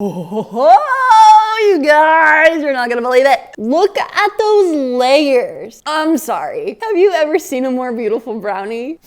Oh, you guys, you're not gonna believe it. Look at those layers. I'm sorry. Have you ever seen a more beautiful brownie?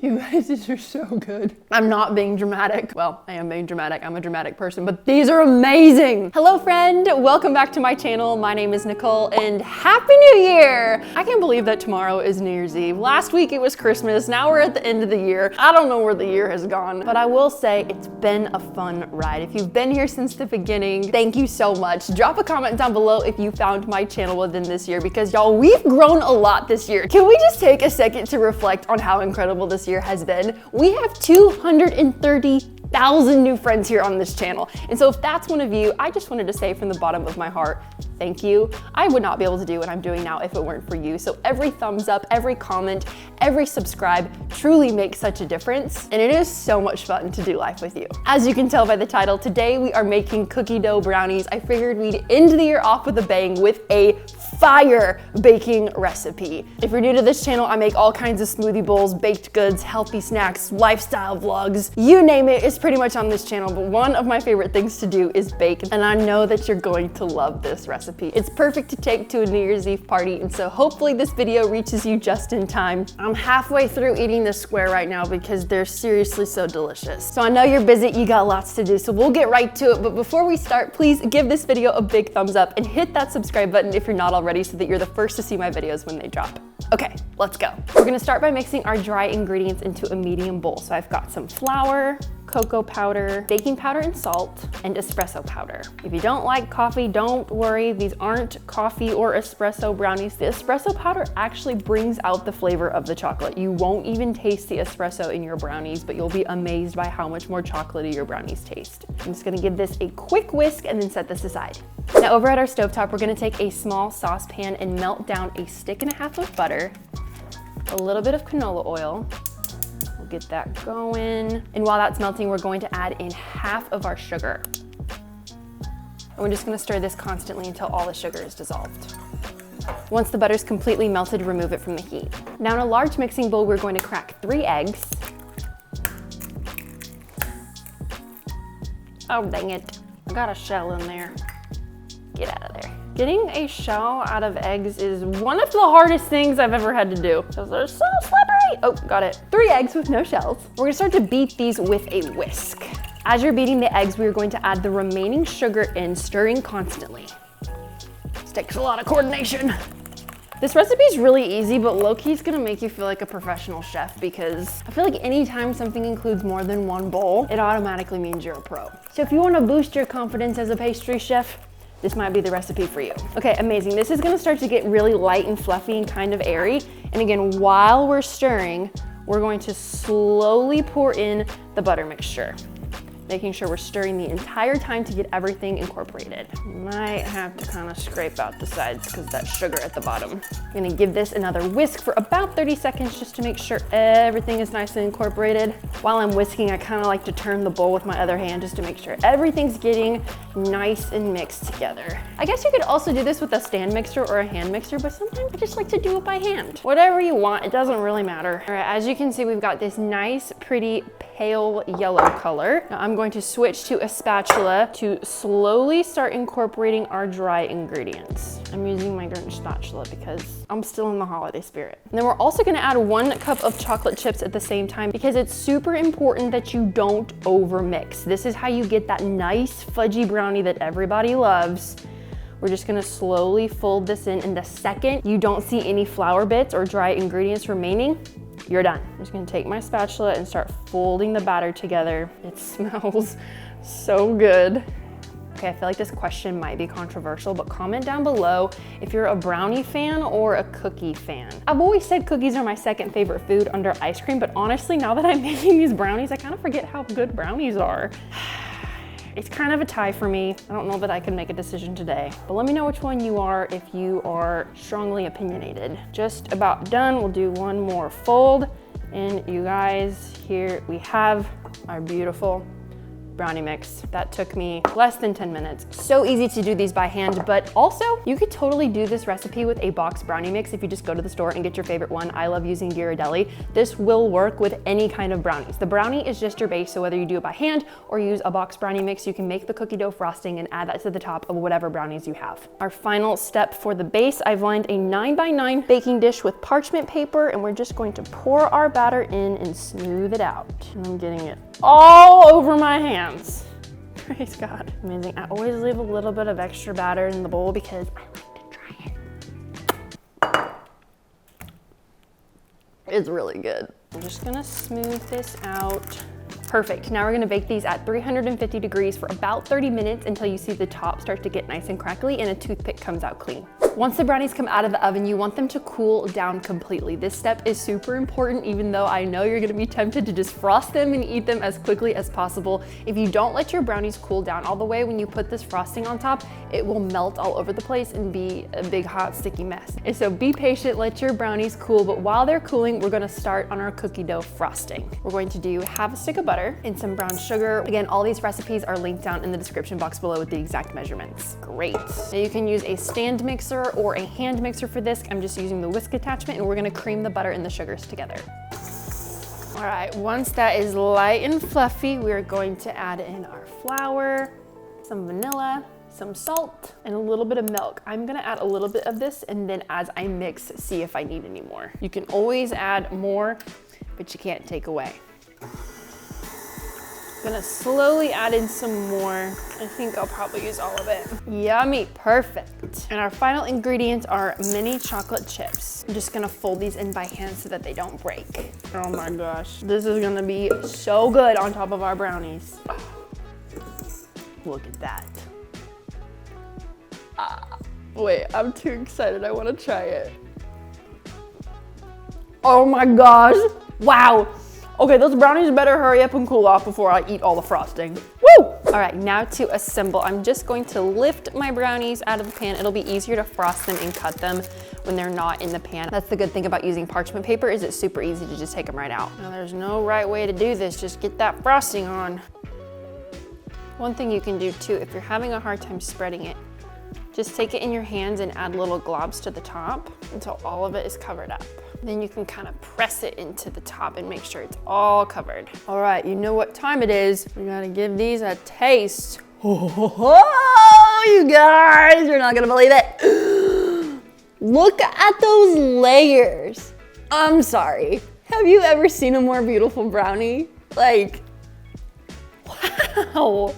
You guys, these are so good. I'm not being dramatic. Well, I am being dramatic. I'm a dramatic person, but these are amazing. Hello, friend. Welcome back to my channel. My name is Nicole, and Happy New Year. I can't believe that tomorrow is New Year's Eve. Last week it was Christmas. Now we're at the end of the year. I don't know where the year has gone, but I will say it's been a fun ride. If you've been here since the beginning, thank you so much. Drop a comment down below if you found my channel within this year, because y'all, we've grown a lot this year. Can we just take a second to reflect on how incredible this year has been? We have 230,000 new friends here on this channel. And so if that's one of you, I just wanted to say from the bottom of my heart, thank you. I would not be able to do what I'm doing now if it weren't for you. So every thumbs up, every comment, every subscribe truly makes such a difference. And it is so much fun to do life with you. As you can tell by the title, today we are making cookie dough brownies. I figured we'd end the year off with a bang with a fire baking recipe. If you're new to this channel, I make all kinds of smoothie bowls, baked goods, healthy snacks, lifestyle vlogs, you name it, it's pretty much on this channel. But one of my favorite things to do is bake, and I know that you're going to love this recipe. It's perfect to take to a New Year's Eve party, and so hopefully this video reaches you just in time. I'm halfway through eating this square right now because they're seriously so delicious. So I know you're busy, you got lots to do, so we'll get right to it. But before we start, please give this video a big thumbs up and hit that subscribe button if you're not already, so that you're the first to see my videos when they drop. Okay, let's go. We're gonna start by mixing our dry ingredients into a medium bowl. So I've got some flour, cocoa powder, baking powder and salt, and espresso powder. If you don't like coffee, don't worry. These aren't coffee or espresso brownies. The espresso powder actually brings out the flavor of the chocolate. You won't even taste the espresso in your brownies, but you'll be amazed by how much more chocolatey your brownies taste. I'm just gonna give this a quick whisk and then set this aside. Now over at our stovetop, we're gonna take a small saucepan and melt down a stick and a half of butter, a little bit of canola oil. We'll get that going. And while that's melting, we're going to add in half of our sugar. And we're just gonna stir this constantly until all the sugar is dissolved. Once the butter's completely melted, remove it from the heat. Now in a large mixing bowl, we're going to crack 3 eggs. Oh, dang it. I got a shell in there. Get out of there. Getting a shell out of eggs is one of the hardest things I've ever had to do because they're so slippery. Oh, got it. 3 eggs with no shells. We're gonna start to beat these with a whisk. As you're beating the eggs, we're going to add the remaining sugar in, stirring constantly. This takes a lot of coordination. This recipe is really easy, but low-key it's gonna make you feel like a professional chef, because I feel like anytime something includes more than one bowl, it automatically means you're a pro. So if you wanna boost your confidence as a pastry chef, this might be the recipe for you. Okay, amazing. This is gonna start to get really light and fluffy and kind of airy. And again, while we're stirring, we're going to slowly pour in the butter mixture, making sure we're stirring the entire time to get everything incorporated. Might have to kind of scrape out the sides because that's sugar at the bottom. I'm gonna give this another whisk for about 30 seconds just to make sure everything is nice and incorporated. While I'm whisking, I kind of like to turn the bowl with my other hand just to make sure everything's getting nice and mixed together. I guess you could also do this with a stand mixer or a hand mixer, but sometimes I just like to do it by hand. Whatever you want, it doesn't really matter. All right, as you can see, we've got this nice, pretty, pale yellow color. Now I'm going to switch to a spatula to slowly start incorporating our dry ingredients. I'm using my Grinch spatula because I'm still in the holiday spirit. And then we're also gonna add 1 cup of chocolate chips at the same time, because it's super important that you don't over mix. This is how you get that nice fudgy brownie that everybody loves. We're just gonna slowly fold this in, and the second you don't see any flour bits or dry ingredients remaining, you're done. I'm just gonna take my spatula and start folding the batter together. It smells so good. Okay, I feel like this question might be controversial, but comment down below if you're a brownie fan or a cookie fan. I've always said cookies are my second favorite food under ice cream, but honestly, now that I'm making these brownies, I kind of forget how good brownies are. It's kind of a tie for me. I don't know that I can make a decision today, but let me know which one you are if you are strongly opinionated. Just about done. We'll do one more fold. And you guys, here we have our beautiful brownie mix. That took me less than 10 minutes. So easy to do these by hand, but also you could totally do this recipe with a box brownie mix if you just go to the store and get your favorite one. I love using Ghirardelli. This will work with any kind of brownies. The brownie is just your base, so whether you do it by hand or use a box brownie mix, you can make the cookie dough frosting and add that to the top of whatever brownies you have. Our final step for the base, I've lined a 9x9 baking dish with parchment paper, and we're just going to pour our batter in and smooth it out. And I'm getting it all over my hands. Praise God. Amazing. I always leave a little bit of extra batter in the bowl because I like to try it. It's really good. I'm just gonna smooth this out. Perfect. Now we're gonna bake these at 350 degrees for about 30 minutes until you see the top start to get nice and crackly and a toothpick comes out clean. Once the brownies come out of the oven, you want them to cool down completely. This step is super important, even though I know you're gonna be tempted to just frost them and eat them as quickly as possible. If you don't let your brownies cool down all the way, when you put this frosting on top, it will melt all over the place and be a big, hot, sticky mess. And so be patient, let your brownies cool, but while they're cooling, we're gonna start on our cookie dough frosting. We're going to do half a stick of butter and some brown sugar. Again, all these recipes are linked down in the description box below with the exact measurements. Great. Now you can use a stand mixer or a hand mixer for this. I'm just using the whisk attachment, and we're gonna cream the butter and the sugars together. All right, once that is light and fluffy, we're going to add in our flour, some vanilla, some salt, and a little bit of milk. I'm gonna add a little bit of this, and then as I mix, see if I need any more. You can always add more, but you can't take away. I'm gonna slowly add in some more. I think I'll probably use all of it. Yummy, perfect. And our final ingredients are mini chocolate chips. I'm just gonna fold these in by hand so that they don't break. Oh my gosh. This is gonna be so good on top of our brownies. Look at that. Wait, I'm too excited. I wanna try it. Oh my gosh, wow. Okay, those brownies better hurry up and cool off before I eat all the frosting. Woo! All right, now to assemble. I'm just going to lift my brownies out of the pan. It'll be easier to frost them and cut them when they're not in the pan. That's the good thing about using parchment paper, is it's super easy to just take them right out. Now there's no right way to do this, just get that frosting on. One thing you can do too, if you're having a hard time spreading it, just take it in your hands and add little globs to the top until all of it is covered up. Then you can kind of press it into the top and make sure it's all covered. All right, you know what time it is. We gotta give these a taste. Oh, you guys, you're not gonna believe it. Look at those layers. I'm sorry. Have you ever seen a more beautiful brownie? Like, wow.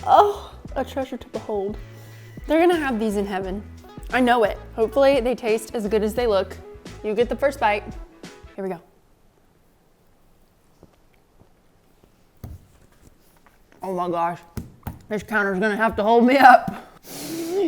Oh, a treasure to behold. They're gonna have these in heaven. I know it. Hopefully they taste as good as they look. You get the first bite. Here we go. Oh my gosh. This counter's gonna have to hold me up.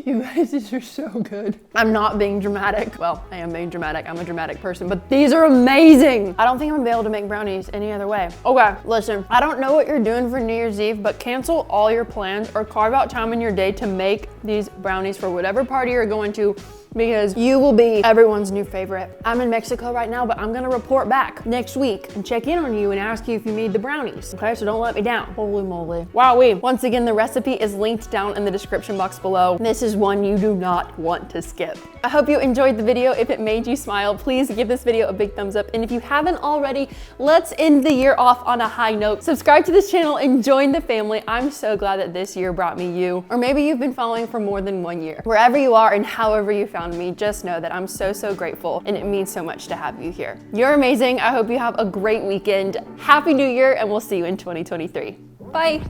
You guys, these are so good. I'm not being dramatic. Well, I am being dramatic. I'm a dramatic person, but these are amazing. I don't think I'm gonna be able to make brownies any other way. Okay, listen, I don't know what you're doing for New Year's Eve, but cancel all your plans or carve out time in your day to make these brownies for whatever party you're going to, because you will be everyone's new favorite. I'm in Mexico right now, but I'm gonna report back next week and check in on you and ask you if you made the brownies. Okay, so don't let me down. Holy moly. Wowee. Once again, the recipe is linked down in the description box below. This is one you do not want to skip. I hope you enjoyed the video. If it made you smile, please give this video a big thumbs up. And if you haven't already, let's end the year off on a high note. Subscribe to this channel and join the family. I'm so glad that this year brought me you. Or maybe you've been following for more than 1 year. Wherever you are and however you found me, just know that I'm so, so grateful, and it means so much to have you here. You're amazing. I hope you have a great weekend. Happy New Year, and we'll see you in 2023. Bye.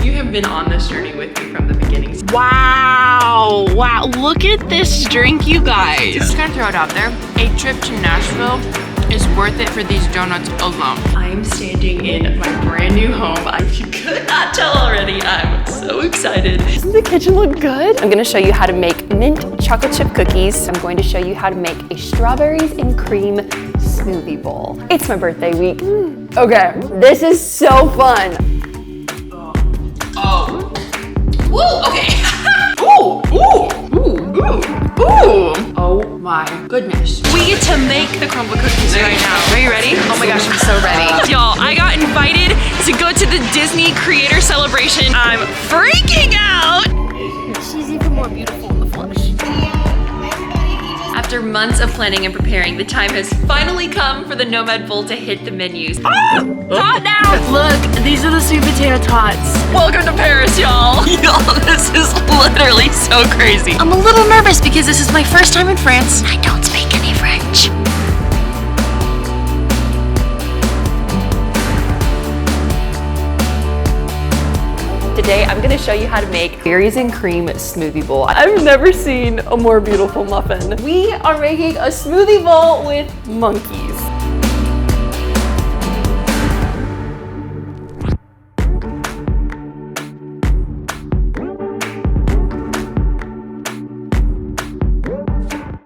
You have been on this journey with me from the beginning. Wow, wow, look at this drink, you guys. Just gonna throw it out there. A trip to Nashville is worth it for these donuts alone. I'm standing in my brand new home. You could not tell already. I'm so excited. Doesn't the kitchen look good? I'm gonna show you how to make mint chocolate chip cookies. I'm going to show you how to make a strawberries and cream smoothie bowl. It's my birthday week. Okay, this is so fun. Oh. Ooh, okay. Ooh, ooh, ooh, ooh. Ooh! Oh my goodness. We get to make the crumble cookies right now. Are you ready? Oh my gosh, I'm so ready. Y'all, I got invited to go to the Disney Creator Celebration. I'm freaking out! She's even more beautiful in the flesh. After months of planning and preparing, the time has finally come for the Nomad Bowl to hit the menus. Ah! Hot now! Look, these are the sweet potato tots. Welcome to Paris, y'all. Y'all, this is literally so crazy. I'm a little nervous because this is my first time in France. I don't speak any French. Today, I'm gonna show you how to make berries and cream smoothie bowl. I've never seen a more beautiful muffin. We are making a smoothie bowl with monkeys.